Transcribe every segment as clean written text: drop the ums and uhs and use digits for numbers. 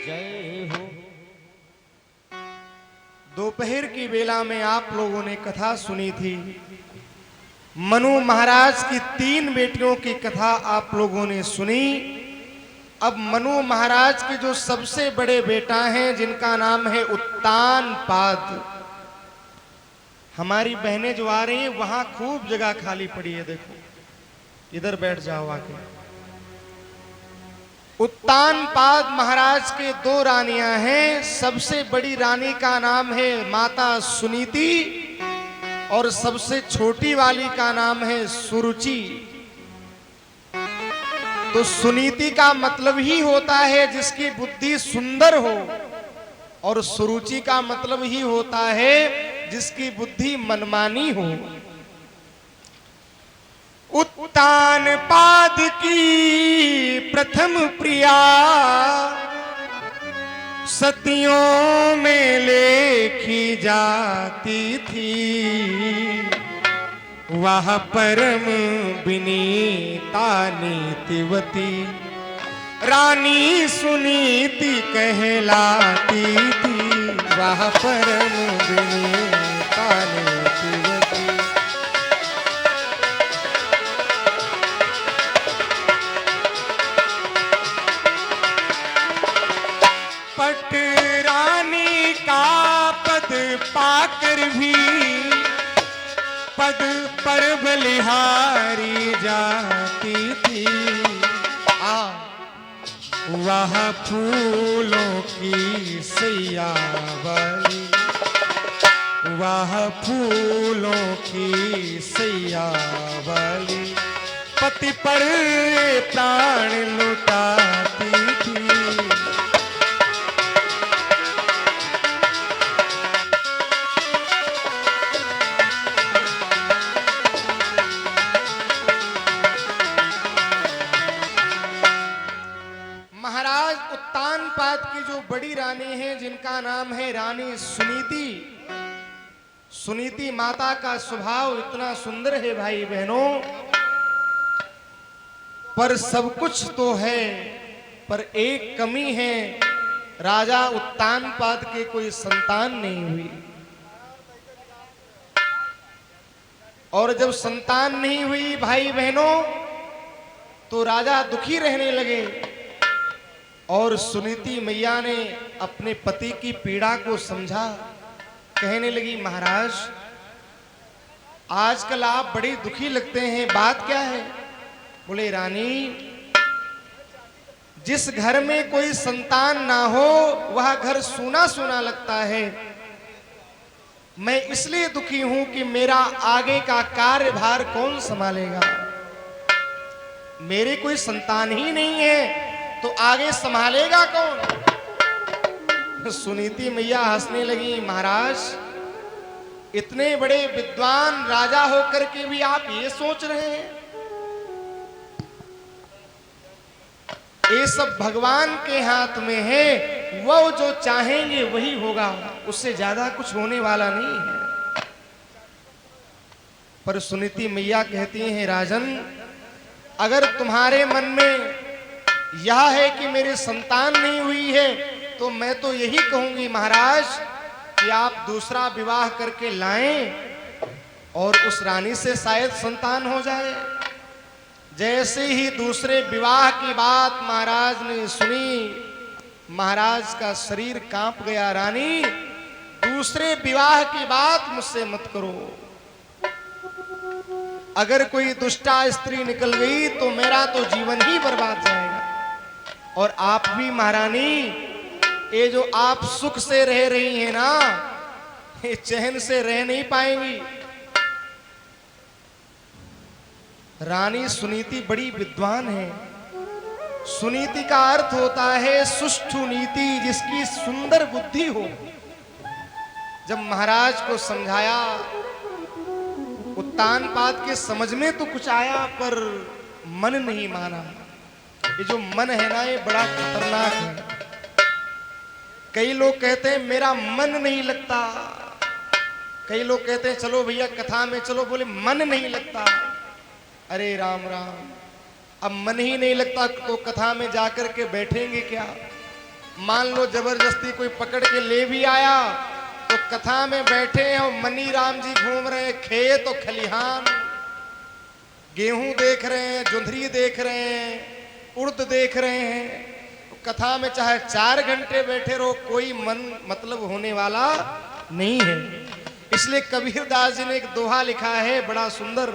जय हो। दोपहर की बेला में आप लोगों ने कथा सुनी थी। मनु महाराज की 3 बेटियों की कथा आप लोगों ने सुनी। अब मनु महाराज के जो सबसे बड़े बेटा हैं, जिनका नाम है उत्तानपाद। हमारी बहनें जो आ रही हैं, वहां खूब जगह खाली पड़ी है, देखो इधर बैठ जाओ आके। उत्तानपाद महाराज के 2 रानियां हैं। सबसे बड़ी रानी का नाम है माता सुनीति और सबसे छोटी वाली का नाम है सुरुचि। तो सुनीति का मतलब ही होता है जिसकी बुद्धि सुंदर हो, और सुरुचि का मतलब ही होता है जिसकी बुद्धि मनमानी हो। उत्तानपाद की प्रथम प्रिया सतियों में लेखी जाती थी। वह परम विनीता नीतिवती रानी सुनीति कहलाती थी। वह परम विनीता नीतिवती। पट रानी का पद पाकर भी पद पर बलिहारी जाती थी। वह फूलों की सैया वाली, वह फूलों की सैया वाली पति पर प्राण लुटाती थी। महाराज उत्तानपाद की जो बड़ी रानी है, जिनका नाम है रानी सुनीति। सुनीति माता का स्वभाव इतना सुंदर है भाई बहनों, पर सब कुछ तो है, पर एक कमी है। राजा उत्तानपाद के कोई संतान नहीं हुई, और जब संतान नहीं हुई भाई बहनों, तो राजा दुखी रहने लगे। और सुनीति मैया ने अपने पति की पीड़ा को समझा। कहने लगी, महाराज आजकल आप बड़े दुखी लगते हैं, बात क्या है? बोले, रानी जिस घर में कोई संतान ना हो वह घर सूना सूना लगता है। मैं इसलिए दुखी हूं कि मेरा आगे का कार्यभार कौन संभालेगा। मेरे कोई संतान ही नहीं है तो आगे संभालेगा कौन? सुनीति मैया हंसने लगी, महाराज इतने बड़े विद्वान राजा होकर के भी आप ये सोच रहे हैं? ये सब भगवान के हाथ में है, वो जो चाहेंगे वही होगा, उससे ज्यादा कुछ होने वाला नहीं है। पर सुनीति मैया कहती हैं, राजन अगर तुम्हारे मन में यह है कि मेरे संतान नहीं हुई है, तो मैं तो यही कहूंगी महाराज कि आप दूसरा विवाह करके लाएं और उस रानी से शायद संतान हो जाए। जैसे ही दूसरे विवाह की बात महाराज ने सुनी, महाराज का शरीर कांप गया। रानी दूसरे विवाह की बात मुझसे मत करो। अगर कोई दुष्टा स्त्री निकल गई तो मेरा तो जीवन ही बर्बाद जाएगा। और आप भी महारानी, ये जो आप सुख से रह रही हैं ना, ये चैन से रह नहीं पाएंगी। रानी सुनीति बड़ी विद्वान है। सुनीति का अर्थ होता है सुष्ठु नीति, जिसकी सुंदर बुद्धि हो। जब महाराज को समझाया, उत्तानपाद के समझ में तो कुछ आया, पर मन नहीं माना। ये जो मन है ना, ये बड़ा खतरनाक है। कई लोग कहते हैं मेरा मन नहीं लगता, कई लोग कहते हैं चलो भैया कथा में चलो, बोले मन नहीं लगता। अरे राम राम, अब मन ही नहीं लगता तो कथा में जाकर के बैठेंगे क्या? मान लो जबरदस्ती कोई पकड़ के ले भी आया तो कथा में बैठे हैं और मनी राम जी घूम रहे हैं खेत और खलिहान, गेहूं देख रहे हैं, जुंधरी देख रहे हैं, उड़द देख रहे हैं। तो कथा में चाहे 4 घंटे बैठे रहो, कोई मन मतलब होने वाला नहीं है। इसलिए कबीरदास जी ने एक दोहा लिखा है बड़ा सुंदर।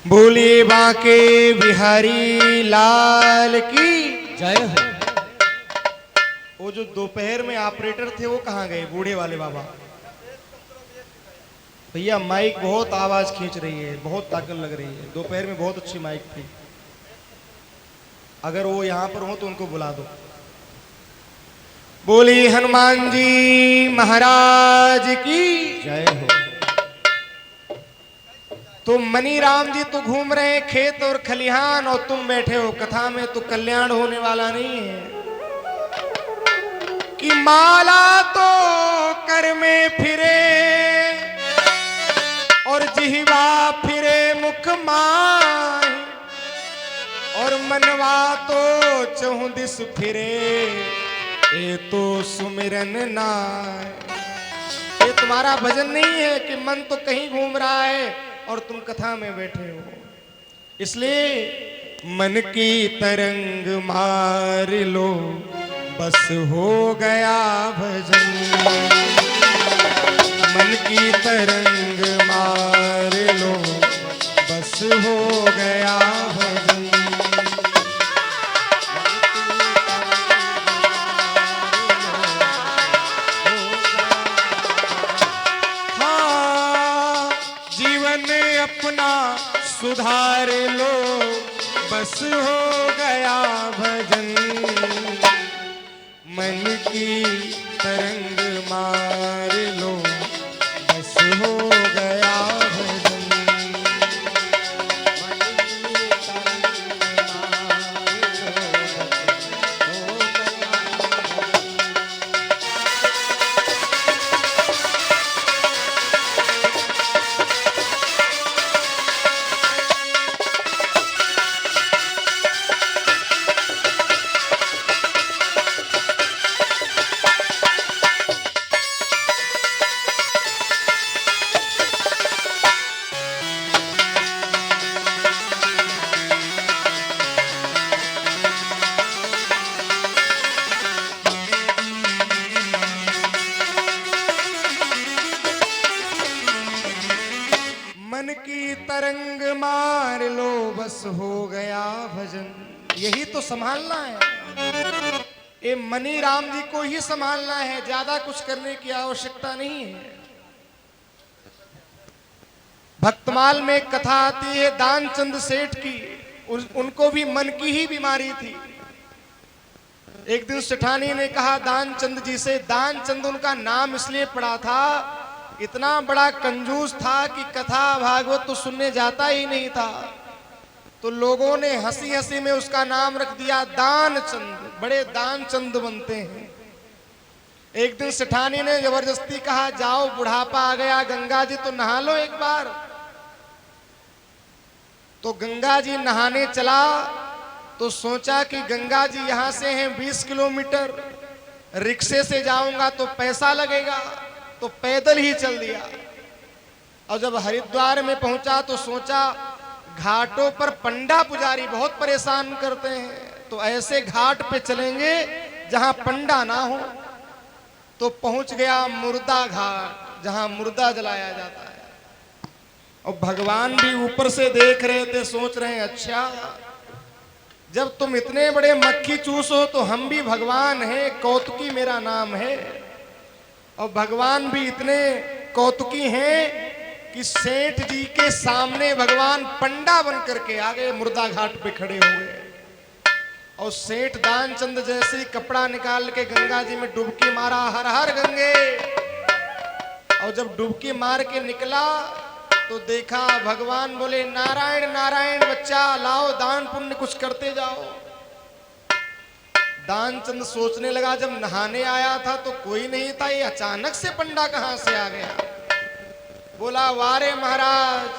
बोलिए बांके बिहारी लाल की जय हो। वो जो दोपहर में ऑपरेटर थे वो कहाँ गए, बूढ़े वाले बाबा? भैया माइक बहुत आवाज खींच रही है, बहुत ताकत लग रही है। दोपहर में बहुत अच्छी माइक थी, अगर वो यहाँ पर हो तो उनको बुला दो। बोली हनुमान जी महाराज की जय हो। तो मनी राम जी तो घूम रहे हैं खेत और खलिहान और तुम बैठे हो कथा में, तो कल्याण होने वाला नहीं है। कि माला तो कर में फिरे और जिह्वा फिरे मुख माय, और मनवा तो चहुं दिस फिरे ये तो सुमिरन नाय। ये तुम्हारा भजन नहीं है कि मन तो कहीं घूम रहा है और तुम कथा में बैठे हो। इसलिए मन की तरंग मार लो बस हो गया भजन। मन की तरंग मार लो बस हो गया भजन। अपना सुधार लो बस हो गया भजन। मन की तरंग मार लो बस हो गया भजन। मन की तरंग मार लो बस हो मन की तरंग मार लो बस हो गया भजन। यही तो संभालना है, ये मनी राम जी को ही संभालना है, ज्यादा कुछ करने की आवश्यकता नहीं है। भक्तमाल में कथा आती है दानचंद सेठ की, उनको भी मन की ही बीमारी थी। एक दिन सेठानी ने कहा दानचंद जी से, दानचंद उनका नाम इसलिए पड़ा था, इतना बड़ा कंजूस था कि कथा भागवत तो सुनने जाता ही नहीं था, तो लोगों ने हंसी हंसी में उसका नाम रख दिया दानचंद। बड़े दानचंद बनते हैं। एक दिन सेठानी ने जबरदस्ती कहा जाओ बुढ़ापा आ गया, गंगा जी तो नहा लो एक बार। तो गंगा जी नहाने चला तो सोचा कि गंगा जी यहां से हैं 20 किलोमीटर, रिक्शे से जाऊंगा तो पैसा लगेगा, तो पैदल ही चल दिया। और जब हरिद्वार में पहुंचा तो सोचा घाटों पर पंडा पुजारी बहुत परेशान करते हैं, तो ऐसे घाट पे चलेंगे जहां पंडा ना हो। तो पहुंच गया मुर्दा घाट, जहां मुर्दा जलाया जाता है। और भगवान भी ऊपर से देख रहे थे, सोच रहे हैं अच्छा जब तुम इतने बड़े मक्खी चूस हो तो हम भी भगवान हैं, कौतुकी मेरा नाम है। और भगवान भी इतने कौतुकी हैं कि सेठ जी के सामने भगवान पंडा बन करके आ गए, मुर्दा घाट पे खड़े हो गए। और सेठ दानचंद जैसे ही कपड़ा निकाल के गंगा जी में डुबकी मारा, हर हर गंगे। और जब डुबकी मार के निकला तो देखा भगवान बोले नारायण नारायण बच्चा, लाओ दान पुण्य कुछ करते जाओ। दानचंद सोचने लगा, जब नहाने आया था तो कोई नहीं था, ये अचानक से पंडा कहां से आ गया। बोला वारे महाराज,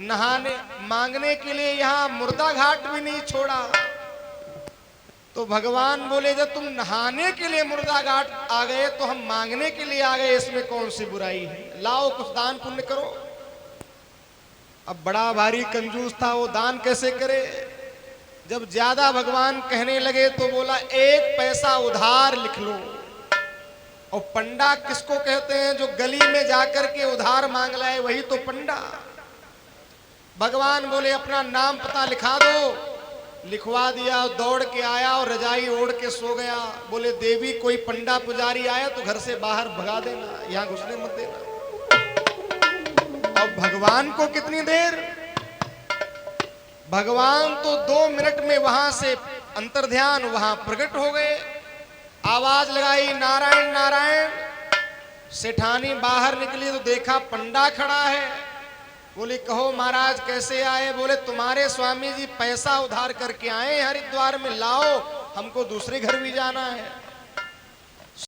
नहाने मांगने के लिए यहां मुर्दा घाट भी नहीं छोड़ा। तो भगवान बोले जब तुम नहाने के लिए मुर्दा घाट आ गए तो हम मांगने के लिए आ गए, इसमें कौन सी बुराई है, लाओ कुछ दान पुण्य करो। अब बड़ा भारी कंजूस था, वो दान कैसे करे। जब ज्यादा भगवान कहने लगे तो बोला 1 पैसा उधार लिख लो। और पंडा किसको कहते हैं, जो गली में जाकर के उधार मांग लाए वही तो पंडा। भगवान बोले अपना नाम पता लिखा दो। लिखवा दिया, दौड़ के आया और रजाई ओढ़ के सो गया। बोले देवी कोई पंडा पुजारी आया तो घर से बाहर भगा देना, यहां घुसने मत देना। अब भगवान को कितनी देर, भगवान तो 2 मिनट में वहां से अंतर्ध्यान वहां प्रकट हो गए। आवाज लगाई नारायण नारायण। सेठानी बाहर निकली तो देखा पंडा खड़ा है। बोले कहो महाराज कैसे आए। बोले तुम्हारे स्वामी जी पैसा उधार करके आए हरिद्वार में, लाओ हमको दूसरे घर भी जाना है।